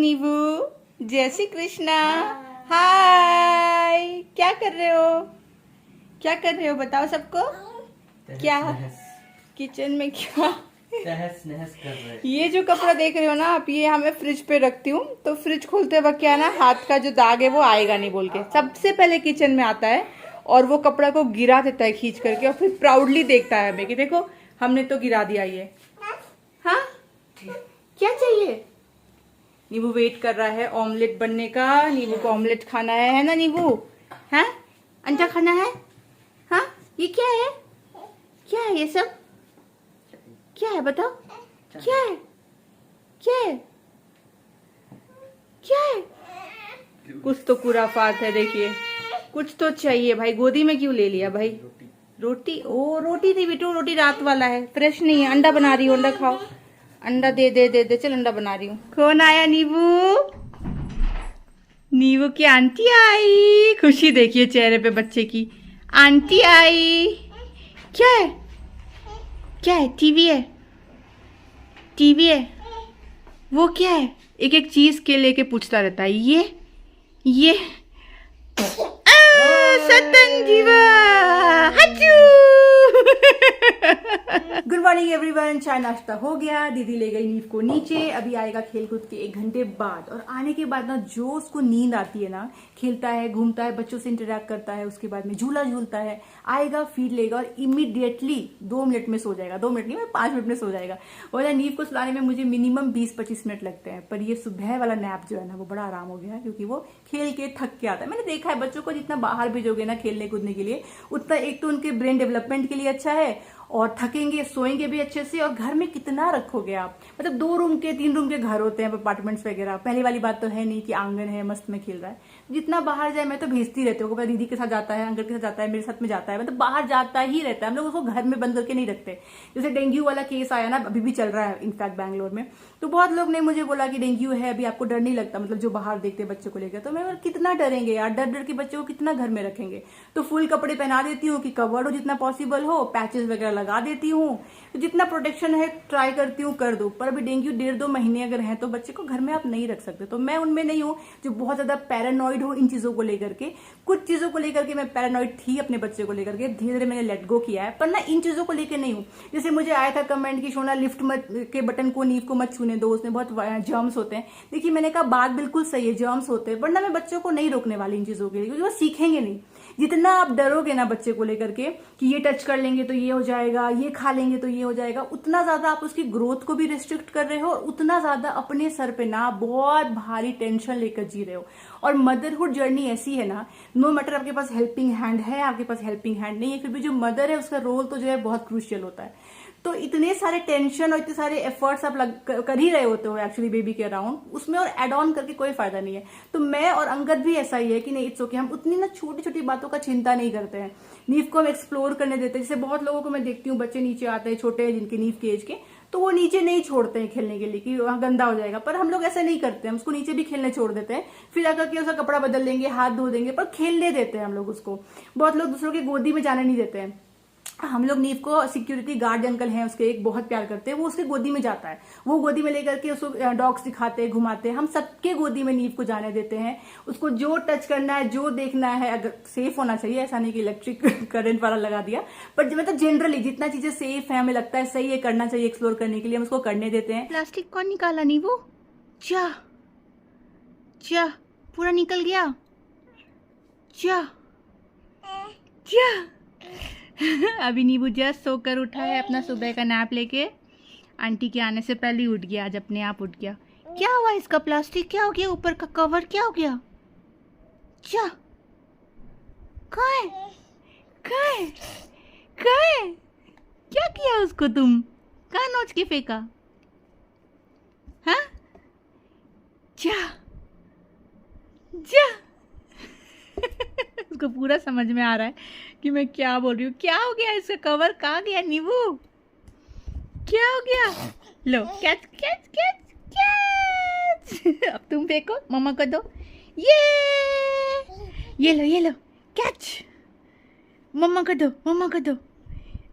नीबू। जय श्री कृष्णा। हाय, क्या कर रहे हो? क्या कर रहे हो बताओ सबको। क्या किचन में क्या तहस नहस कर रहे। ये जो कपड़ा देख रहे हो ना आप, ये हमें फ्रिज पे रखती हूँ तो फ्रिज खोलते वक्त क्या ना, हाथ का जो दाग है वो आएगा नहीं बोल के सबसे पहले किचन में आता है और वो कपड़ा को गिरा देता है खींच करके और फिर प्राउडली देखता है हमें कि देखो हमने तो गिरा दिया ये। हाँ, क्या चाहिए? नींबू वेट कर रहा है ऑमलेट बनने का। नींबू को ऑमलेट खाना है ना नींबू? हैं, अंडा खाना है? हाँ, ये क्या है? क्या है ये सब? क्या है बताओ? क्या है? क्या है? क्या है? कुछ तो खुराफात है। देखिए कुछ तो चाहिए भाई। गोदी में क्यों ले लिया भाई? रोटी? ओ रोटी नहीं बेटू, रोटी रात वाला है, फ्रेश नहीं है। अंडा बना रही हूँ, अंडा खाओ। अंडा दे दे दे दे, चल अंडा बना रही हूँ। कौन आया? नीबू। नीबू की आंटी आई। खुशी देखिए चेहरे पे बच्चे की। आंटी आई। क्या है? क्या है? टीवी है? टीवी है? वो क्या है? एक एक चीज के लेके पूछता रहता है। ये सतन जीवा। Good morning everyone. चाय नाश्ता हो गया, दीदी ले गई नींव को नीचे। अभी आएगा खेल कूद के 1 घंटे बाद, और आने के बाद ना जो उसको नींद आती है ना, खेलता है, घूमता है, बच्चों से इंटरेक्ट करता है, उसके बाद में झूला झूलता है, आएगा फीड लेगा और इमीडिएटली 2 मिनट में सो जाएगा। 2 मिनट नहीं, मैं 5 मिनट में सो जाएगा। और नींव को सुलाने में मुझे मिनिमम 20-25 मिनट लगते हैं, पर ये सुबह वाला नैप जो है ना वो बड़ा आराम हो गया है, क्योंकि वो खेल के थक के आता है। मैंने देखा है बच्चों को जितना बाहर भेजोगे ना खेलने कूदने के लिए, उतना एक तो उनके ब्रेन डेवलपमेंट के लिए अच्छा है, और थकेंगे, सोएंगे भी अच्छे से। और घर में कितना रखोगे आप? मतलब 2 रूम के 3 रूम के घर होते हैं अपार्टमेंट्स वगैरह। पहली वाली बात तो है नहीं कि आंगन है मस्त में खेल रहा है। जितना बाहर जाए, मैं तो भेजती रहती हूँ, दीदी के साथ जाता है, अंकल के साथ जाता है, मेरे साथ में जाता है, मतलब बाहर जाता ही रहता है। हम लोग उसको घर में बंद करके नहीं रखते। जैसे डेंगू वाला केस आया ना, अभी भी चल रहा है इनफैक्ट बैंगलोर में, तो बहुत लोग ने मुझे बोला कि डेंगू है, अभी आपको डर नहीं लगता? मतलब जो बाहर देखते बच्चों को लेकर। तो मैं कितना डरेंगे यार, डर डर के बच्चों को कितना घर में रखेंगे। तो फुल कपड़े पहना देती हूँ कि कवर्ड हो जितना पॉसिबल हो, पैचेस वगैरह लगा देती हूँ, तो जितना प्रोटेक्शन है ट्राई करती हूँ कर दो। पर अभी डेंगू 1.5-2 महीने अगर है तो बच्चे को घर में आप नहीं रख सकते। तो मैं उनमें नहीं हूँ जो बहुत ज्यादा पैरानॉइड हो इन चीजों को लेकर के। कुछ चीजों को लेकर के मैं पैरानॉइड थी अपने बच्चे को लेकर के, धीरे धीरे मैंने लेट गो किया है, पर ना इन चीजों को लेकर नहीं हूँ। जैसे मुझे आया था कमेंट की सोना लिफ्ट मत के बटन को, नींव को मत छूने दो, उसमें बहुत जर्म्स होते हैं। देखिए मैंने कहा बात बिल्कुल सही है, जर्म्स होते हैं, वरना मैं बच्चों को नहीं रोकने वाली इन चीजों के लिए, क्योंकि वो सीखेंगे नहीं। जितना आप डरोगे ना बच्चे को लेकर के कि ये टच कर लेंगे तो ये हो जाएगा, ये खा लेंगे तो ये हो जाएगा, उतना ज्यादा आप उसकी ग्रोथ को भी रिस्ट्रिक्ट कर रहे हो, और उतना ज्यादा अपने सर पे ना बहुत भारी टेंशन लेकर जी रहे हो। और मदरहुड जर्नी ऐसी है ना, नो मैटर आपके पास हेल्पिंग हैंड है, आपके पास हेल्पिंग हैंड नहीं है, फिर भी जो मदर है उसका रोल तो जो है बहुत क्रूशियल होता है। तो इतने सारे टेंशन और इतने सारे एफर्ट्स आप कर ही रहे होते हो एक्चुअली बेबी के अराउंड, उसमें और एड ऑन करके कोई फायदा नहीं है। तो मैं और अंगद भी ऐसा ही है कि नहीं, इट्स ओके, हम उतनी ना छोटी छोटी बातों का चिंता नहीं करते हैं। नींव को हम एक्सप्लोर करने देते हैं। जैसे बहुत लोगों को मैं देखती हूँ, बच्चे नीचे आते हैं छोटे हैं जिनके नींव के एज के, तो वो नीचे नहीं छोड़ते हैं खेलने के लिए कि वहां गंदा हो जाएगा, पर हम लोग ऐसा नहीं करते हैं, उसको नीचे भी खेलने छोड़ देते हैं। फिर आकर के उसका कपड़ा बदल लेंगे, हाथ धो देंगे, पर खेलने देते हैं हम लोग उसको। बहुत लोग दूसरों की गोदी में जाने नहीं देते हैं। हम लोग नीव को सिक्योरिटी गार्ड अंकल हैं उसके, एक बहुत प्यार करते हैं, वो उसके गोदी में जाता है, वो गोदी में लेकर के उसको डॉग्स दिखाते हैं, घुमाते हैं। हम सबके गोदी में नीव को जाने देते हैं। उसको जो टच करना है, जो देखना है, अगर सेफ होना चाहिए, ऐसा नहीं कि इलेक्ट्रिक करंट वाला लगा दिया, पर मतलब जनरली जितना चीजें सेफ है, हमें लगता है सही है, करना चाहिए एक्सप्लोर करने के लिए, हम उसको करने देते हैं। प्लास्टिक कौन निकाला नीवू? जा जा, पूरा निकल गया। जा जा। अभी नींबू जस्ट सोकर उठा है अपना सुबह का नैप लेके। आंटी के आने से पहले ही उठ गया, आज अपने आप उठ गया। क्या हुआ इसका? प्लास्टिक क्या हो गया? ऊपर का कवर क्या हो गया? क्या कहाँ है? कहाँ है? कहाँ है? क्या किया उसको तुम? कहाँ नोच के फेंका? हाँ, जा जा। उसको पूरा समझ में आ रहा है कि मैं क्या बोल रही हूँ। क्या हो गया इसका? कवर कहाँ गया नींबू? क्या हो गया? लो कैच कैच कैच कैच। अब तुम फेंको, मम्मा को दो। ये लो कैच। मम्मा को दो, मम्मा को दो।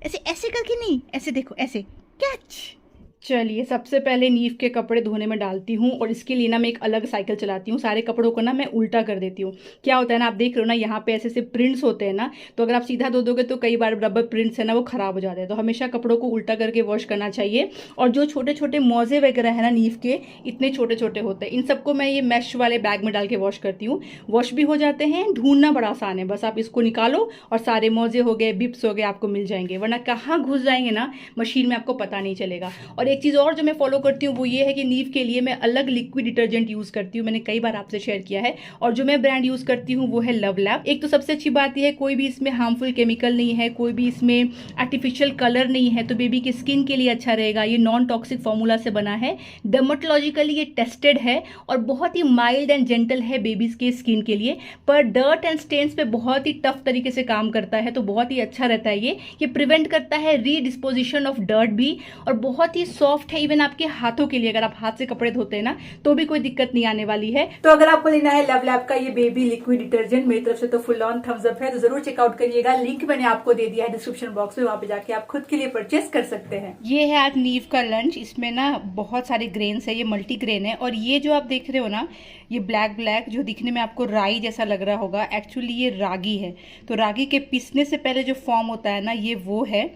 ऐसे ऐसे करके नहीं, ऐसे देखो, ऐसे कैच चलिए, सबसे पहले नीव के कपड़े धोने में डालती हूँ और इसके लिए ना मैं एक अलग साइकिल चलाती हूँ। सारे कपड़ों को ना मैं उल्टा कर देती हूँ। क्या होता है ना, आप देख रहे हो ना, यहाँ पे ऐसे ऐसे प्रिंट्स होते हैं ना, तो अगर आप सीधा धो दोगे तो कई बार रबर प्रिंट्स है ना वो खराब हो जाते हैं। तो हमेशा कपड़ों को उल्टा करके वॉश करना चाहिए। और जो छोटे छोटे मोजे वगैरह है ना नीव के, इतने छोटे छोटे होते हैं, इन सबको मैं ये मैश वाले बैग में डाल के वॉश करती हूँ। वॉश भी हो जाते हैं, ढूंढना बड़ा आसान है। बस आप इसको निकालो और सारे मोजे हो गए, बिप्स हो गए, आपको मिल जाएंगे। वरना कहाँ घुस जाएंगे ना मशीन में, आपको पता नहीं चलेगा। और एक चीज़ और जो मैं फॉलो करती हूँ वो ये है कि नीव के लिए मैं अलग लिक्विड डिटर्जेंट यूज़ करती हूँ। मैंने कई बार आपसे शेयर किया है। और जो मैं ब्रांड यूज़ करती हूँ वो है लव लैब। एक तो सबसे अच्छी बात यह है, कोई भी इसमें हार्मफुल केमिकल नहीं है, कोई भी इसमें आर्टिफिशियल कलर नहीं है, तो बेबी की स्किन के लिए अच्छा रहेगा। ये नॉन टॉक्सिक फॉर्मूला से बना है, डर्मेटोलॉजिकली ये टेस्टेड है और बहुत ही माइल्ड एंड जेंटल है बेबीज के स्किन के लिए। पर डर्ट एंड स्टेन्स पे बहुत ही टफ तरीके से काम करता है, तो बहुत ही अच्छा रहता है। ये प्रिवेंट करता है रीडिस्पोजिशन ऑफ डर्ट भी, और बहुत ही सॉफ्ट है इवन आपके हाथों के लिए। अगर आप हाथ से कपड़े धोते हैं ना तो भी कोई दिक्कत नहीं आने वाली है। तो अगर आपको लेना है लव लैब का ये बेबी लिक्विड डिटर्जेंट, मेरी तरफ से तो फुल ऑन थम्स अप है, तो जरूर चेकआउट करिएगा। लिंक मैंने आपको दे दिया है डिस्क्रिप्शन बॉक्स में, वहां पे जाके आप खुद के लिए परचेस कर सकते हैं। ये है आज नीव का लंच। इसमें ना बहुत सारे ग्रेन्स है, ये मल्टी ग्रेन है। और ये जो आप देख रहे हो ना, ये ब्लैक ब्लैक जो दिखने में आपको राई जैसा लग रहा होगा, एक्चुअली ये रागी है। तो रागी के पीसने से पहले जो फॉर्म होता है ना, ये वो है।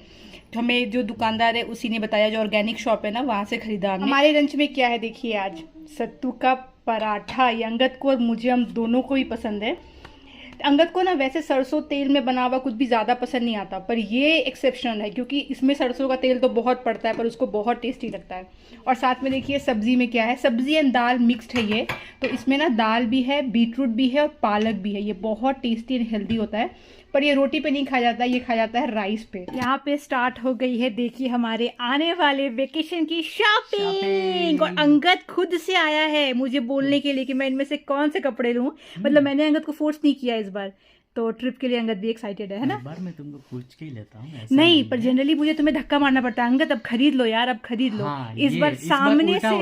तो हमें जो दुकानदार है उसी ने बताया, जो ऑर्गेनिक शॉप है ना वहां से खरीदा हमने। हमारे लंच में क्या है देखिए, आज सत्तू का पराठा। ये अंगद को और मुझे, हम दोनों को ही पसंद है। अंगद को ना वैसे सरसों तेल में बना हुआ कुछ भी ज़्यादा पसंद नहीं आता, पर ये एक्सेप्शनल है क्योंकि इसमें सरसों का तेल तो बहुत पड़ता है, पर उसको बहुत टेस्टी लगता है। और साथ में देखिए सब्जी में क्या है, सब्जी एंड दाल मिक्स्ड है ये। तो इसमें ना दाल भी है, बीटरूट भी है और पालक भी है। ये बहुत टेस्टी एंड हेल्दी होता है। पर ये रोटी पे नहीं खाया जाता, ये खाया जाता है राइस पे। यहाँ पे स्टार्ट हो गई है देखिए हमारे आने वाले वेकेशन की शॉपिंग। और अंगद खुद से आया है मुझे बोलने के लिए कि मैं इनमें से कौन से कपड़े लूं। मतलब मैंने अंगद को फोर्स नहीं किया इस बार। तो ट्रिप के लिए अंगद भी एक्साइटेड है ना। एक बार मैं तुमको पूछ के ही लेता हूँ, नहीं, पर जनरली मुझे तुम्हें धक्का मारना पड़ता है। अंगद अब खरीद लो यार, अब खरीद लो। हाँ, इस बार सामने से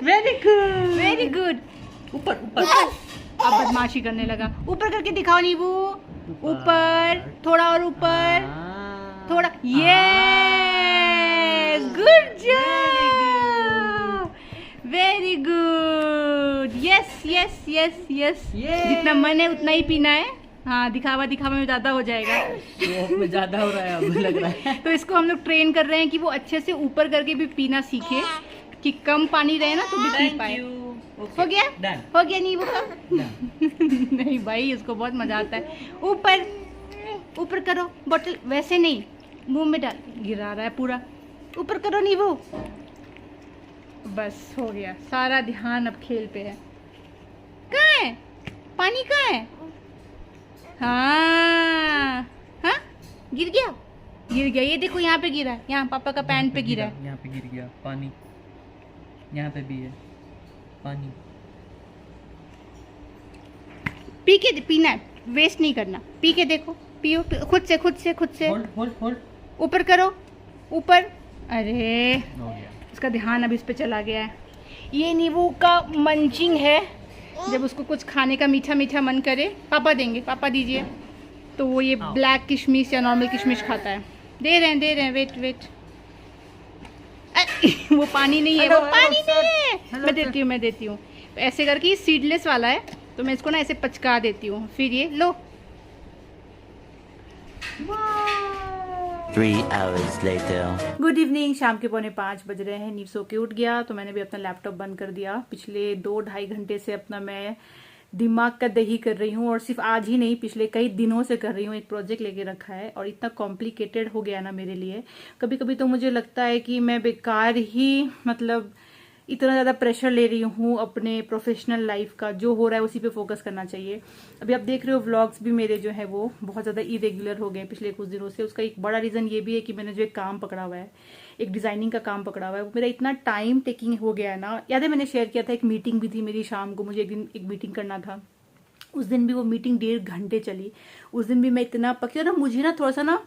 वेरी गुड वेरी गुड। ऊपर ऊपर अब बदमाशी करने लगा। ऊपर करके दिखाओ नीबू, ऊपर थोड़ा और ऊपर थोड़ा। Yes, good job, very good. Yes yes yes yes, जितना मन है उतना ही पीना है। हाँ, दिखावा दिखावा में ज्यादा हो जाएगा, में ज्यादा हो रहा है अब लग रहा है। तो इसको हम लोग ट्रेन कर रहे हैं कि वो अच्छे से ऊपर करके भी पीना सीखे, कि कम पानी रहे ना तो भी पी पाए। हो गया Done. हो गया नींबू का। नहीं भाई, उसको बहुत मजा आता है। ऊपर ऊपर करो, बोतल वैसे नहीं, मुंह में डाल, गिरा रहा है पूरा। ऊपर करो नींबू। बस हो गया, सारा ध्यान अब खेल पे है। कहाँ है पानी, कहाँ है? हाँ हाँ, गिर गया गिर गया। ये देखो यहाँ पे गिरा है, यहाँ पापा का पैंट पे गिरा है। यहाँ पे गिर गया पानी, यहाँ पे भी है पानी। पी के पीना है, वेस्ट नहीं करना। पी के देखो, पियो खुद से खुद से खुद से। होल्ड होल्ड होल्ड, ऊपर करो ऊपर। अरे हो गया। उसका ध्यान अब इस पे चला गया है। ये नींबू का मंचिंग है, जब उसको कुछ खाने का मीठा मीठा मन करे, पापा देंगे, पापा दीजिए, तो वो ये ब्लैक किशमिश या नॉर्मल किशमिश खाता है। दे रहे हैं, वेट वेट। वो पानी नहीं है, वो पानी नहीं है। मैं देती हूँ। ऐसे करके ये सीडलेस वाला है, तो मैं इसको ना ऐसे पचका देती हूँ, फिर ये लो। 3 hours later. Good evening. शाम के 4:45 बज रहे हैं। नींव सो के उठ गया, तो मैंने भी अपना लैपटॉप बंद कर दिया। पिछले 2-2.5 घंटे से अपना मैं दिमाग का दही कर रही हूँ, और सिर्फ आज ही नहीं, पिछले कई दिनों से कर रही हूँ। एक प्रोजेक्ट लेके रखा है और इतना कॉम्प्लिकेटेड हो गया ना मेरे लिए। कभी कभी तो मुझे लगता है कि मैं बेकार ही, मतलब इतना ज़्यादा प्रेशर ले रही हूँ अपने प्रोफेशनल लाइफ का। जो हो रहा है उसी पे फोकस करना चाहिए। अभी आप देख रहे हो व्लॉग्स भी मेरे जो है वो बहुत ज़्यादा इरेगुलर हो गए पिछले कुछ दिनों से। उसका एक बड़ा रीज़न ये भी है कि मैंने जो एक काम पकड़ा हुआ है, एक डिज़ाइनिंग का काम पकड़ा हुआ है, वो मेरा इतना टाइम टेकिंग हो गया है ना। याद है मैंने शेयर किया था, एक मीटिंग भी थी मेरी शाम को, मुझे एक दिन एक मीटिंग करना था, उस दिन भी वो मीटिंग 1.5 घंटे चली। उस दिन भी मैं इतना पकी ना, मुझे ना थोड़ा सा ना,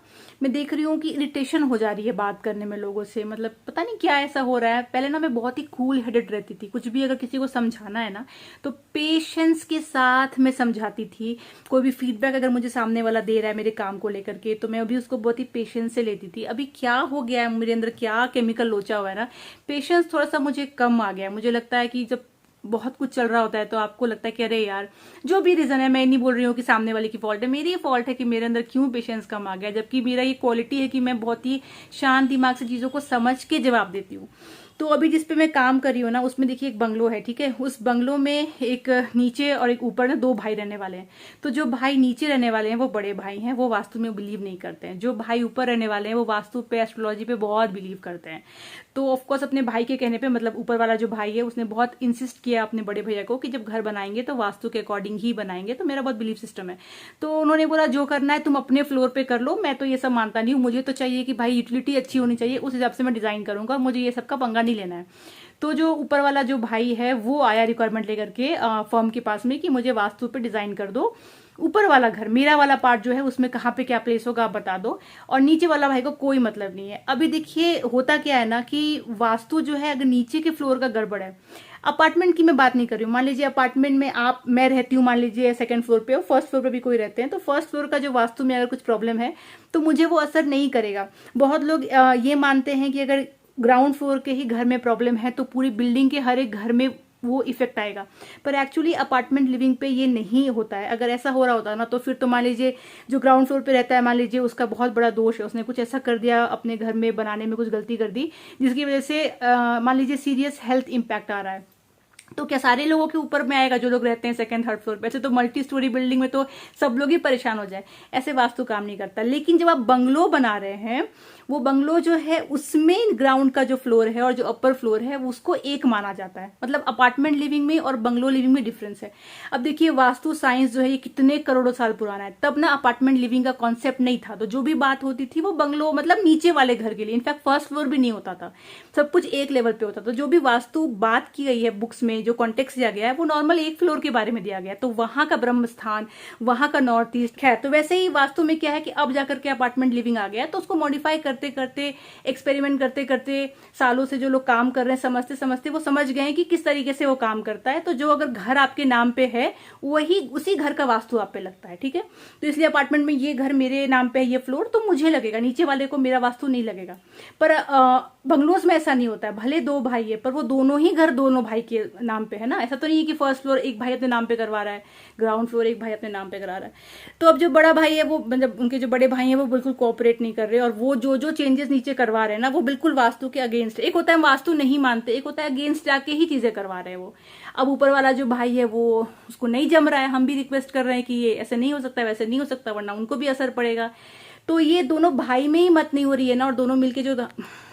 मैं देख रही हूँ कि इरिटेशन हो जा रही है बात करने में लोगों से। मतलब पता नहीं क्या ऐसा हो रहा है। पहले ना मैं बहुत ही कूल हेडेड रहती थी, कुछ भी अगर किसी को समझाना है ना तो पेशेंस के साथ मैं समझाती थी। कोई भी फीडबैक अगर मुझे सामने वाला दे रहा है मेरे काम को लेकर के, तो मैं अभी उसको बहुत ही पेशेंस से लेती थी। अभी क्या हो गया है मेरे अंदर, क्या केमिकल लोचा हुआ है ना, पेशेंस थोड़ा सा मुझे कम आ गया है। मुझे लगता है कि जब बहुत कुछ चल रहा होता है तो आपको लगता है कि अरे यार, जो भी रीजन है, मैं नहीं बोल रही हूँ कि सामने वाले की फॉल्ट है, मेरी ये फॉल्ट है कि मेरे अंदर क्यों पेशेंस कम आ गया, जबकि मेरा ये क्वालिटी है कि मैं बहुत ही शांत दिमाग से चीजों को समझ के जवाब देती हूँ। तो अभी जिस पे मैं काम कर रही हूँ ना, उसमें देखिए एक बंगलो है, ठीक है। उस बंगलो में एक नीचे और एक ऊपर ना 2 भाई रहने वाले हैं। तो जो भाई नीचे रहने वाले हैं वो बड़े भाई हैं, वो वास्तु में बिलीव नहीं करते हैं। जो भाई ऊपर रहने वाले हैं वो वास्तु पे, एस्ट्रोलॉजी पे बहुत बिलीव करते हैं। तो ऑफकोर्स अपने भाई के कहने पे, मतलब ऊपर वाला जो भाई है उसने बहुत इंसिस्ट किया अपने बड़े भैया को कि जब घर बनाएंगे तो वास्तु के अकॉर्डिंग ही बनाएंगे। तो मेरा बहुत बिलीव सिस्टम है। तो उन्होंने बोला जो करना है तुम अपने फ्लोर पे कर लो, मैं तो ये सब मानता नहीं हूँ, मुझे तो चाहिए कि भाई यूटिलिटी अच्छी होनी चाहिए, उस हिसाब से मैं डिजाइन करूंगा, मुझे ये सब का पंगा नहीं लेना है। तो जो ऊपर वाला जो भाई है वो आया रिक्वायरमेंट लेकर के फर्म के पास में कि मुझे वास्तु पे डिजाइन कर दो, ऊपर वाला घर, मेरा वाला पार्ट जो है उसमें कहाँ पे क्या प्लेस होगा आप बता दो, और नीचे वाला भाई को कोई मतलब नहीं है। अभी देखिए होता क्या है ना कि वास्तु जो है, अगर नीचे के फ्लोर का गड़बड़ है, अपार्टमेंट की मैं बात नहीं कर रही हूँ, मान लीजिए अपार्टमेंट में मैं रहती हूँ, मान लीजिए सेकंड फ्लोर पे और फर्स्ट फ्लोर पे भी कोई रहते हैं, तो फर्स्ट फ्लोर का जो वास्तु में अगर कुछ प्रॉब्लम है तो मुझे वो असर नहीं करेगा। बहुत लोग ये मानते हैं कि अगर ग्राउंड फ्लोर के ही घर में प्रॉब्लम है तो पूरी बिल्डिंग के हर एक घर में वो इफेक्ट आएगा, पर एक्चुअली अपार्टमेंट लिविंग पे ये नहीं होता है। अगर ऐसा हो रहा होता ना तो फिर तो मान लीजिए जो ग्राउंड फ्लोर पे रहता है, मान लीजिए उसका बहुत बड़ा दोष है, उसने कुछ ऐसा कर दिया अपने घर में बनाने में, कुछ गलती कर दी जिसकी वजह से मान लीजिए सीरियस हेल्थ इंपैक्ट आ रहा है, तो क्या सारे लोगों के ऊपर में आएगा जो लोग रहते हैं सेकंड थर्ड फ्लोर पे? ऐसे तो मल्टी स्टोरी बिल्डिंग में तो सब लोग ही परेशान हो जाए, ऐसे वास्तु काम नहीं करता। लेकिन जब आप बंगलो बना रहे हैं, वो बंगलो जो है उसमें ग्राउंड का जो फ्लोर है और जो अपर फ्लोर है वो उसको एक माना जाता है। मतलब अपार्टमेंट लिविंग में और बंगलो लिविंग में डिफरेंस है। अब देखिए वास्तु साइंस जो है ये कितने करोड़ों साल पुराना है। तब ना अपार्टमेंट लिविंग का कॉन्सेप्ट नहीं था, तो जो भी बात होती थी वो बंगलो मतलब नीचे वाले घर के लिए, इनफैक्ट फर्स्ट फ्लोर भी नहीं होता था, सब कुछ एक लेवल पे होता था। जो भी वास्तु बात की गई है बुक्स में, जो कॉन्टेक्स्ट दिया गया है वो नॉर्मल एक फ्लोर के बारे में दिया गया है, तो वहां का ब्रह्म स्थान, वहां का नॉर्थ ईस्ट। खैर, तो वैसे ही वास्तु में क्या है कि अब जाकर के अपार्टमेंट लिविंग आ गया, तो उसको मॉडिफाई करते करते, एक्सपेरिमेंट करते करते सालों से जो लोग काम कर रहे हैं, समझते समझते वो समझ गए कि किस तरीके से वो काम करता है। तो जो अगर घर आपके नाम पे है वही उसी घर का वास्तु आप पे लगता है, ठीक है। तो इसलिए अपार्टमेंट में ये घर मेरे नाम पे है, ये फ्लोर तो मुझे लगेगा, नीचे वाले को मेरा वास्तु नहीं लगेगा। पर बंगलोज में ऐसा नहीं होता है, भले 2 भाई है पर वो दोनों ही घर दोनों भाई के नाम पे है ना। ऐसा तो नहीं है कि फर्स्ट फ्लोर एक भाई अपने नाम पे करवा रहा है, ग्राउंड फ्लोर एक भाई अपने नाम पे करा रहा है। तो अब जो बड़ा भाई है वो, मतलब उनके जो बड़े भाई हैं वो बिल्कुल कोऑपरेट नहीं कर रहे, और वो जो जो चेंजेस नीचे करवा रहे हैं ना वो बिल्कुल वास्तु के अगेंस्ट। एक होता है वास्तु नहीं मानते, एक होता है अगेंस्ट जाके ही चीजें करवा रहे हैं वो। अब ऊपर वाला जो भाई है वो, उसको नहीं जम रहा है, हम भी रिक्वेस्ट कर रहे हैं कि ये ऐसे नहीं हो सकता, वैसे नहीं हो सकता, वरना उनको भी असर पड़ेगा। तो ये दोनों भाई में ही मत नहीं हो रही है ना, और दोनों मिलके जो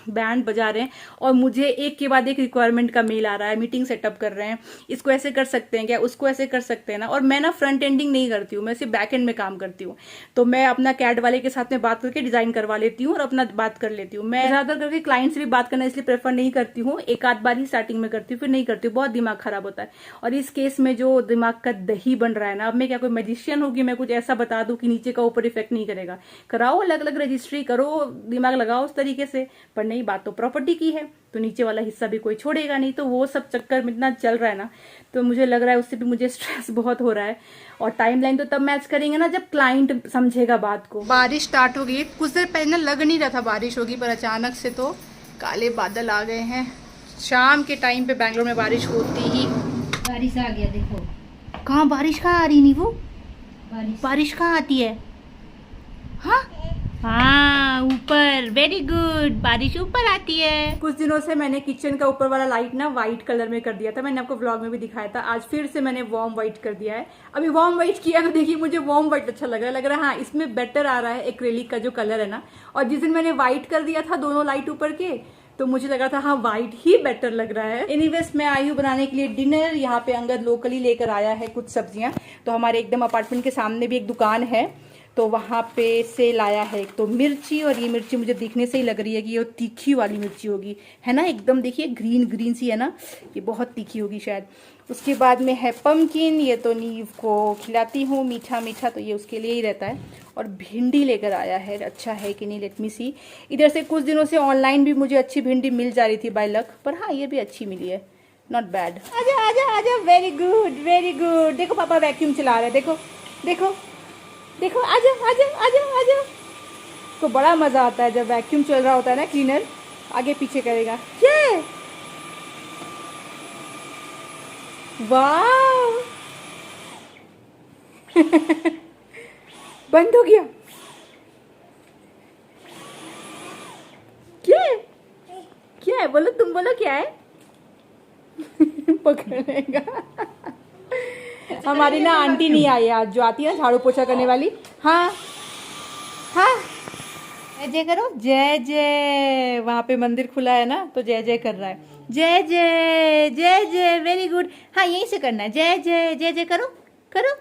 बैंड बजा रहे हैं, और मुझे एक के बाद एक रिक्वायरमेंट का मेल आ रहा है, मीटिंग सेटअप कर रहे हैं, इसको ऐसे कर सकते हैं क्या, उसको ऐसे कर सकते हैं ना। और मैं ना फ्रंट एंडिंग नहीं करती हूँ, मैं सिर्फ बैक एंड में काम करती हूँ। तो मैं अपना कैड वाले के साथ में बात करके डिजाइन करवा लेती हूँ और अपना बात कर लेती हूँ। मैं ज्यादातर करके क्लाइंट से भी बात करना इसलिए प्रेफर नहीं करती हूँ, एक आध बार ही स्टार्टिंग में करती हूँ, फिर नहीं करती हूँ, बहुत दिमाग खराब होता है। और इस केस में जो दिमाग का दही बन रहा है ना, अब मैं क्या कोई मैजिशियन होगी, मैं कुछ ऐसा बता दूं कि नीचे का ऊपर इफेक्ट नहीं करेगा। कराओ, अलग अलग रजिस्ट्री करो, दिमाग लगाओ उस तरीके से, पर नहीं, बात तो प्रॉपर्टी की है तो नीचे वाला हिस्सा भी कोई छोड़ेगा नहीं। तो वो सब चक्कर में इतना चल रहा है ना, तो मुझे लग रहा है उससे भी मुझे स्ट्रेस बहुत हो रहा है। और टाइमलाइन तो तब मैच करेंगे ना जब क्लाइंट समझेगा बात को। बारिश स्टार्ट हो गई, कुछ देर पहले लग नहीं रहा था बारिश होगी, पर अचानक से तो काले बादल आ गए हैं। शाम के टाइम पे बैंगलोर में बारिश होती ही बारिश आ गया, देखो। कहाँ बारिश कहाँ आ रही नहीं, वो बारिश कहाँ आती है? हाँ, ऊपर। वेरी गुड, बारिश ऊपर आती है। कुछ दिनों से मैंने किचन का ऊपर वाला लाइट ना व्हाइट कलर में कर दिया था, मैंने आपको व्लॉग में भी दिखाया था। आज फिर से मैंने वार्म व्हाइट कर दिया है। अभी वार्म व्हाइट किया तो देखिए मुझे वार्म व्हाइट अच्छा लग रहा है हाँ, इसमें बेटर आ रहा है एक्रेलिक का जो कलर है ना। और जिस दिन मैंने व्हाइट कर दिया था दोनों लाइट ऊपर के, तो मुझे लगा था हाँ व्हाइट ही बेटर लग रहा है। एनीवेज मैं आई हूँ बनाने के लिए डिनर। यहाँ पे अंगद लोकली लेकर आया है कुछ सब्जियां। तो हमारे एकदम अपार्टमेंट के सामने भी एक दुकान है, तो वहाँ पे से लाया है एक तो मिर्ची, और ये मिर्ची मुझे दिखने से ही लग रही है कि ये तीखी वाली मिर्ची होगी, है ना, एकदम देखिए ग्रीन ग्रीन सी है ना, ये बहुत तीखी होगी शायद। उसके बाद में है पम्पकिन, ये तो नीव को खिलाती हूँ मीठा मीठा, तो ये उसके लिए ही रहता है। और भिंडी लेकर आया है, अच्छा है कि नहीं, लेट मी सी। इधर से कुछ दिनों से ऑनलाइन भी मुझे अच्छी भिंडी मिल जा रही थी बाय लक, पर हाँ ये भी अच्छी मिली है, नॉट बैड। आजा आजा आजा, वेरी गुड वेरी गुड। देखो पापा वैक्यूम चला रहे हैं, देखो देखो देखो, आजा आजा आजा आजा। तो बड़ा मजा आता है जब वैक्यूम चल रहा होता है ना, क्लीनर आगे पीछे करेगा। ये वाह बंद हो गया। क्या है? क्या है बोलो, तुम बोलो क्या है। पकड़ेगा। हमारी ना आंटी नहीं आई आज, जो आती है ना झाड़ू पोछा करने वाली। हाँ हाँ, जय जय करो, जय जय। वहां पे मंदिर खुला है ना, तो जय जय कर रहा है। जय जय जय जय, वेरी गुड। हाँ यहीं से करना है, जय जय जय जय करो, करो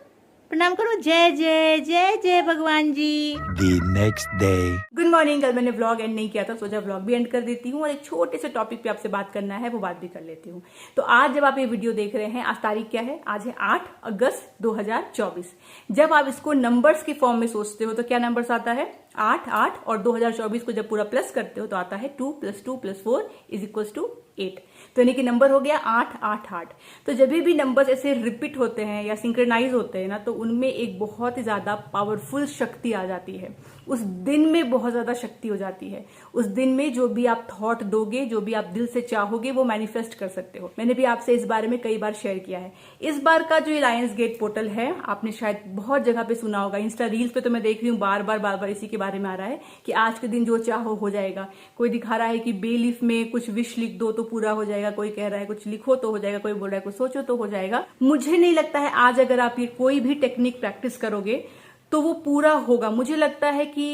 प्रणाम करो, जय जय जय जय भगवान जी। The next day. Good morning. कल मैंने व्लॉग एंड नहीं किया था, सोचा व्लॉग भी एंड कर देती हूँ और एक छोटे से टॉपिक पे आपसे बात करना है, वो बात भी कर लेती हूँ। तो आज जब आप ये वीडियो देख रहे हैं, आज तारीख क्या है, आज है 8 अगस्त 2024। जब आप इसको नंबर्स की फॉर्म में सोचते हो तो क्या नंबर्स आता है, 8 8, और 2024 को जब पूरा प्लस करते हो तो आता है 2 + 2 + 4 = 8। तो यानी कि नंबर हो गया 8 8 8। तो जब भी नंबर्स ऐसे रिपीट होते हैं या सिंक्रोनाइज होते हैं ना, तो उनमें एक बहुत ही ज्यादा पावरफुल शक्ति आ जाती है। उस दिन में बहुत ज्यादा शक्ति हो जाती है। उस दिन में जो भी आप थॉट दोगे, जो भी आप दिल से चाहोगे, वो मैनिफेस्ट कर सकते हो। मैंने भी आपसे इस बारे में कई बार शेयर किया है। इस बार का जो लायंस गेट पोर्टल है, आपने शायद बहुत जगह पे सुना होगा, इंस्टा रील्स पे तो मैं देख रही हूँ बार बार इसी के बारे में आ रहा है कि आज के दिन जो चाहो हो जाएगा। कोई दिखा रहा है कि बेलीफ में कुछ विश लिख दो तो पूरा हो जाएगा, कोई कह रहा है कुछ लिखो तो हो जाएगा, कोई बोल रहा है कुछ सोचो तो हो जाएगा। मुझे नहीं लगता है आज अगर आप ये कोई भी टेक्निक प्रैक्टिस करोगे तो वो पूरा होगा। मुझे लगता है कि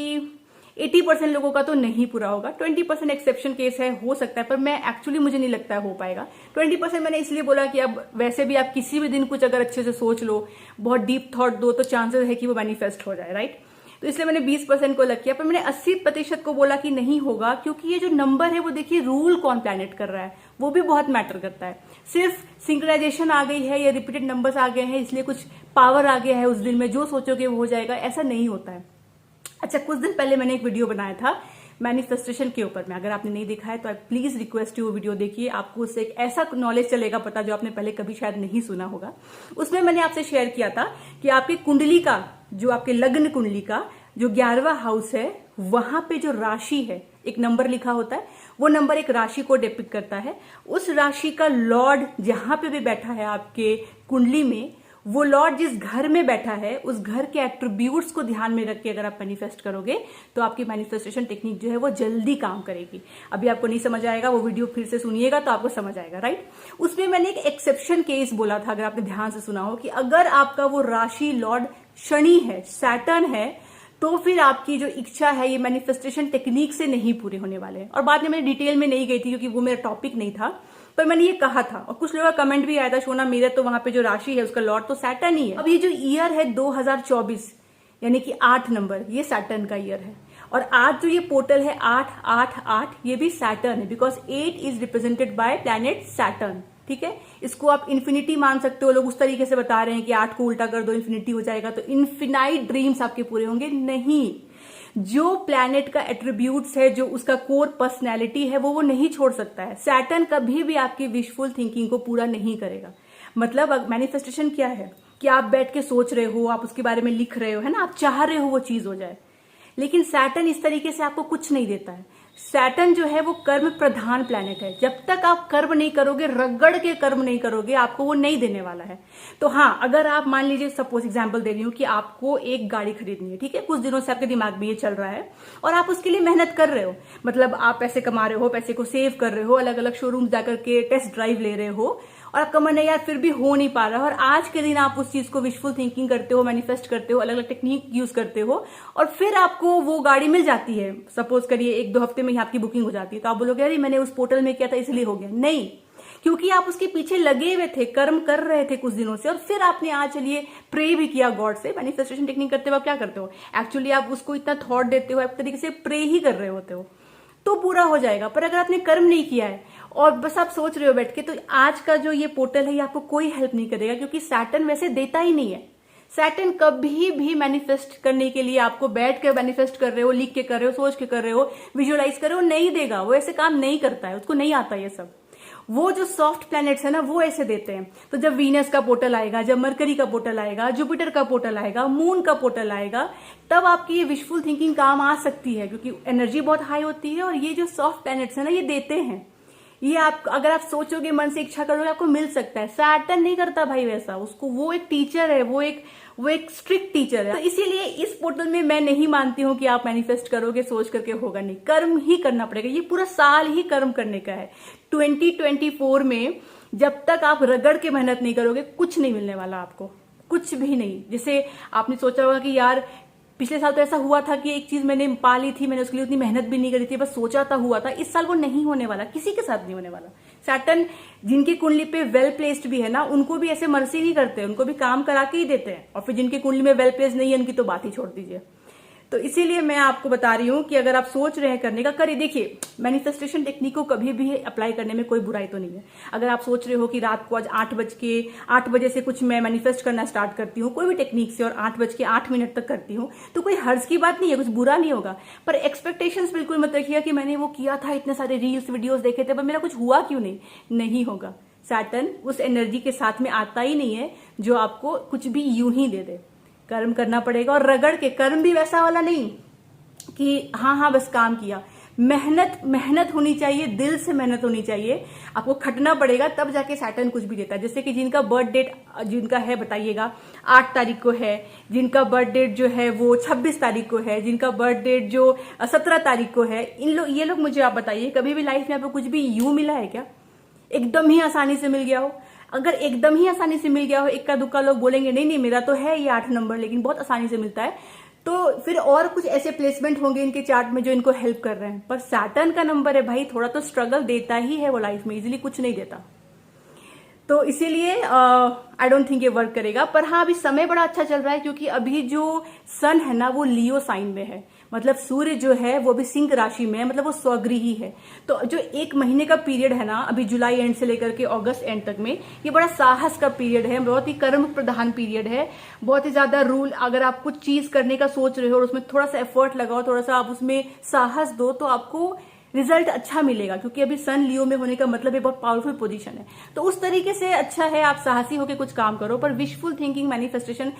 80% लोगों का तो नहीं पूरा होगा, 20% एक्सेप्शन केस है, हो सकता है, पर मैं एक्चुअली मुझे नहीं लगता है हो पाएगा। 20% मैंने इसलिए बोला कि अब वैसे भी आप किसी भी दिन कुछ अगर अच्छे से सोच लो, बहुत डीप थॉट दो, तो चांसेस है कि वो मैनिफेस्ट हो जाए, राइट। तो इसलिए मैंने 20% को लग किया, पर मैंने 80% को बोला कि नहीं होगा, क्योंकि ये जो नंबर है वो देखिए रूल कौन प्लैनेट कर रहा है, वो भी बहुत मैटर करता है। सिर्फ सिंक्रोनाइजेशन आ गई है या रिपीटेड नंबर्स आ गए हैं इसलिए कुछ पावर आ गया है उस दिन में, जो सोचोगे वो हो जाएगा, ऐसा नहीं होता है। अच्छा, कुछ दिन पहले मैंने एक वीडियो बनाया था मैनिफेस्टेशन के ऊपर में, अगर आपने नहीं देखा है तो प्लीज रिक्वेस्ट यू वीडियो देखिए, आपको उससे एक ऐसा नॉलेज चलेगा पता जो आपने पहले कभी शायद नहीं सुना होगा। उसमें मैंने आपसे शेयर किया था कि आपकी कुंडली का, जो आपके लग्न कुंडली का जो 11वां हाउस है, वहां पे जो राशि है, एक नंबर लिखा होता है, वो नंबर एक राशि को डिपिक्ट करता है। उस राशि का लॉर्ड जहां पे भी बैठा है आपके कुंडली में, वो लॉर्ड जिस घर में बैठा है, उस घर के एट्रीब्यूट्स को ध्यान में रख के अगर आप मैनिफेस्ट करोगे तो आपकी मैनिफेस्टेशन टेक्निक जो है वो जल्दी काम करेगी। अभी आपको नहीं समझ आएगा, वो वीडियो फिर से सुनिएगा तो आपको समझ आएगा, राइट। उसमें मैंने एक एक्सेप्शन केस बोला था, अगर आपने ध्यान से सुना हो, कि अगर आपका वो राशि लॉर्ड शनि है, सैटर्न है, तो फिर आपकी जो इच्छा है ये मैनिफेस्टेशन टेक्निक से नहीं पूरे होने वाले हैं। और बाद में मैं डिटेल में नहीं गई थी क्योंकि वो मेरा टॉपिक नहीं था, पर मैंने ये कहा था और कुछ लोगों का कमेंट भी आया था, शोना मेरे तो वहां पे जो राशि है उसका लॉर्ड तो सैटर्न ही है। अब ये जो ईयर है 2024 यानी कि 8 नंबर, ये सैटर्न का ईयर है। और आज जो ये पोर्टल है 888, ये भी सैटर्न है, because 8 is represented by planet Saturn. ठीक है, इसको आप इन्फिनिटी मान सकते हो। लोग उस तरीके से बता रहे हैं कि 8 को उल्टा कर दो इन्फिनिटी हो जाएगा, तो इन्फिनाइट ड्रीम्स आपके पूरे होंगे। नहीं, जो प्लैनेट का एट्रीब्यूट्स है, जो उसका कोर पर्सनैलिटी है, वो नहीं छोड़ सकता है। सैटर्न कभी भी आपकी विशफुल थिंकिंग को पूरा नहीं करेगा। मतलब मैनिफेस्टेशन क्या है कि आप बैठ के सोच रहे हो, आप उसके बारे में लिख रहे हो, है ना, आप चाह रहे हो वो चीज हो जाए, लेकिन सैटर्न इस तरीके से आपको कुछ नहीं देता है। सैटर्न जो है वो कर्म प्रधान प्लैनेट है। जब तक आप कर्म नहीं करोगे, रगड़ के कर्म नहीं करोगे, आपको वो नहीं देने वाला है। तो हाँ, अगर आप मान लीजिए, सपोज एग्जांपल दे रही हूँ कि आपको एक गाड़ी खरीदनी है, ठीक है, कुछ दिनों से आपके दिमाग में ये चल रहा है और आप उसके लिए मेहनत कर रहे हो, मतलब आप पैसे कमा रहे हो, पैसे को सेव कर रहे हो, अलग अलग शोरूम जाकर के टेस्ट ड्राइव ले रहे हो, और आपका मन है यार फिर भी हो नहीं पा रहा, और आज के दिन आप उस चीज को विशफुल थिंकिंग करते हो, मैनिफेस्ट करते हो, अलग अलग टेक्निक यूज करते हो, और फिर आपको वो गाड़ी मिल जाती है। सपोज करिए 1-2 हफ्ते में ही आपकी बुकिंग हो जाती है, तो आप बोलोगे अरे मैंने उस पोर्टल में किया था इसलिए हो गया। नहीं, क्योंकि आप उसके पीछे लगे हुए थे, कर्म कर रहे थे कुछ दिनों से, और फिर आपने आज चलिए प्रे भी किया गॉड से। मैनिफेस्टेशन टेक्निक करते हुए आप क्या करते हो, एक्चुअली आप उसको इतना थॉट देते हो, एक तरीके से प्रे ही कर रहे होते हो, तो पूरा हो जाएगा। पर अगर आपने कर्म नहीं किया है और बस आप सोच रहे हो बैठ के, तो आज का जो ये पोर्टल है ये आपको कोई हेल्प नहीं करेगा, क्योंकि सैटर्न वैसे देता ही नहीं है। सैटर्न कभी भी मैनिफेस्ट करने के लिए आपको बैठ कर मैनिफेस्ट कर रहे हो, लिख के कर रहे हो, सोच के कर रहे हो, विजुअलाइज कर रहे हो, नहीं देगा। वो ऐसे काम नहीं करता है, उसको नहीं आता ये सब। वो जो सॉफ्ट प्लैनेट्स है ना, वो ऐसे देते हैं। तो जब वीनस का पोर्टल आएगा, जब मरकरी का पोर्टल आएगा, जुपिटर का पोर्टल आएगा, मून का पोर्टल आएगा, तब आपकी ये विशफुल थिंकिंग काम आ सकती है, क्योंकि एनर्जी बहुत हाई होती है। और ये जो सॉफ्ट प्लैनेट्स है ना, ये देते हैं। ये आप अगर आप सोचोगे, मन से इच्छा करोगे, आपको मिल सकता है। सैटर्न नहीं करता भाई वैसा, उसको वो एक टीचर है, वो एक स्ट्रिक्ट टीचर है। तो इसीलिए इस पोर्टल में मैं नहीं मानती हूं कि आप मैनिफेस्ट करोगे सोच करके, होगा नहीं। कर्म ही करना पड़ेगा, ये पूरा साल ही कर्म करने का है। 2024 में जब तक आप रगड़ के मेहनत नहीं करोगे, कुछ नहीं मिलने वाला आपको, कुछ भी नहीं। जैसे आपने सोचा होगा कि यार पिछले साल तो ऐसा हुआ था कि एक चीज मैंने पा ली थी, मैंने उसके लिए उतनी मेहनत भी नहीं करी थी, बस सोचा था, हुआ था। इस साल वो नहीं होने वाला, किसी के साथ नहीं होने वाला। सैटर्न जिनकी कुंडली पे वेल प्लेस्ड भी है ना, उनको भी ऐसे मर्सी नहीं करते, उनको भी काम करा के ही देते हैं। और फिर जिनकी कुंडली में वेल प्लेस्ड नहीं है, उनकी तो बात ही छोड़ दीजिए। तो इसीलिए मैं आपको बता रही हूं कि अगर आप सोच रहे हैं करने का, करिए। देखिए, मैनिफेस्टेशन टेक्निक को कभी भी अप्लाई करने में कोई बुराई तो नहीं है। अगर आप सोच रहे हो कि रात को आज 8 बजे से कुछ मैं मैनिफेस्ट करना स्टार्ट करती हूँ कोई भी टेक्निक से, और 8:08 तक करती हूँ, तो कोई हर्ज की बात नहीं है, कुछ बुरा नहीं होगा। पर एक्सपेक्टेशंस बिल्कुल मत रखिएगा कि मैंने वो किया था, इतने सारे रील्स वीडियोस देखे थे, पर मेरा कुछ हुआ क्यों नहीं होगा। सैटर्न उस एनर्जी के साथ में आता ही नहीं है जो आपको कुछ भी यूं ही दे दे। कर्म करना पड़ेगा, और रगड़ के। कर्म भी वैसा वाला नहीं कि हाँ बस काम किया। मेहनत होनी चाहिए, दिल से मेहनत होनी चाहिए, आपको खटना पड़ेगा, तब जाके सैटर्न कुछ भी देता है। जैसे कि जिनका बर्थ डेट जिनका है बताइएगा 8 तारीख को है, जिनका बर्थ डेट जो है वो 26 तारीख को है, जिनका बर्थ डेट जो 17 तारीख को है, ये लोग मुझे आप बताइए, कभी भी लाइफ में आपको कुछ भी यूं मिला है क्या? एकदम ही आसानी से मिल गया हो? अगर एकदम ही आसानी से मिल गया हो, इक्का दुक्का लोग बोलेंगे नहीं मेरा तो है ये 8 नंबर, लेकिन बहुत आसानी से मिलता है, तो फिर और कुछ ऐसे प्लेसमेंट होंगे इनके चार्ट में जो इनको हेल्प कर रहे हैं। पर सैटर्न का नंबर है भाई, थोड़ा तो स्ट्रगल देता ही है वो लाइफ में, इजीली कुछ नहीं देता। तो इसीलिए आई डोंट थिंक ये वर्क करेगा। पर हाँ, अभी समय बड़ा अच्छा चल रहा है, क्योंकि अभी जो सन है ना, वो लियो साइन में है, मतलब सूर्य जो है वो भी सिंह राशि में है, मतलब वो स्वगृही है। तो जो 1 महीने का पीरियड है ना, अभी जुलाई एंड से लेकर के अगस्त एंड तक में, ये बड़ा साहस का पीरियड है, बहुत ही कर्म प्रधान पीरियड है, बहुत ही ज्यादा रूल। अगर आप कुछ चीज करने का सोच रहे हो और उसमें थोड़ा सा एफर्ट लगाओ, थोड़ा सा आप उसमें साहस दो, तो आपको रिजल्ट अच्छा मिलेगा। क्योंकि अभी सन लियो में होने का मतलब है बहुत पावरफुल पोजीशन है, तो उस तरीके से अच्छा है आप साहसी होकर कुछ काम करो। पर विशफुल थिंकिंग मैनिफेस्टेशन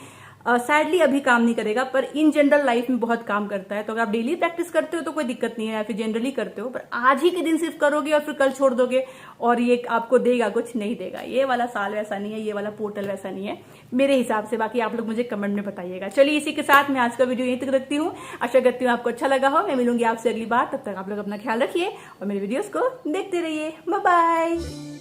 सैडली अभी काम नहीं करेगा, पर इन जनरल लाइफ में बहुत काम करता है। तो अगर आप डेली प्रैक्टिस करते हो तो कोई दिक्कत नहीं है, या फिर जनरली करते हो, पर आज ही के दिन सिर्फ करोगे और फिर कल छोड़ दोगे और ये आपको देगा कुछ नहीं देगा। ये वाला साल वैसा नहीं है, ये वाला पोर्टल वैसा नहीं है मेरे हिसाब से। बाकी आप लोग मुझे कमेंट में बताइएगा। चलिए, इसी के साथ मैं आज का वीडियो यहीं तक रखती हूँ। आशा करती हूँ आपको अच्छा लगा हो। मैं मिलूंगी आपसे अगली बार, तब तक आप लोग अपना ख्याल रखिए और मेरे वीडियोस को देखते रहिए। Bye bye.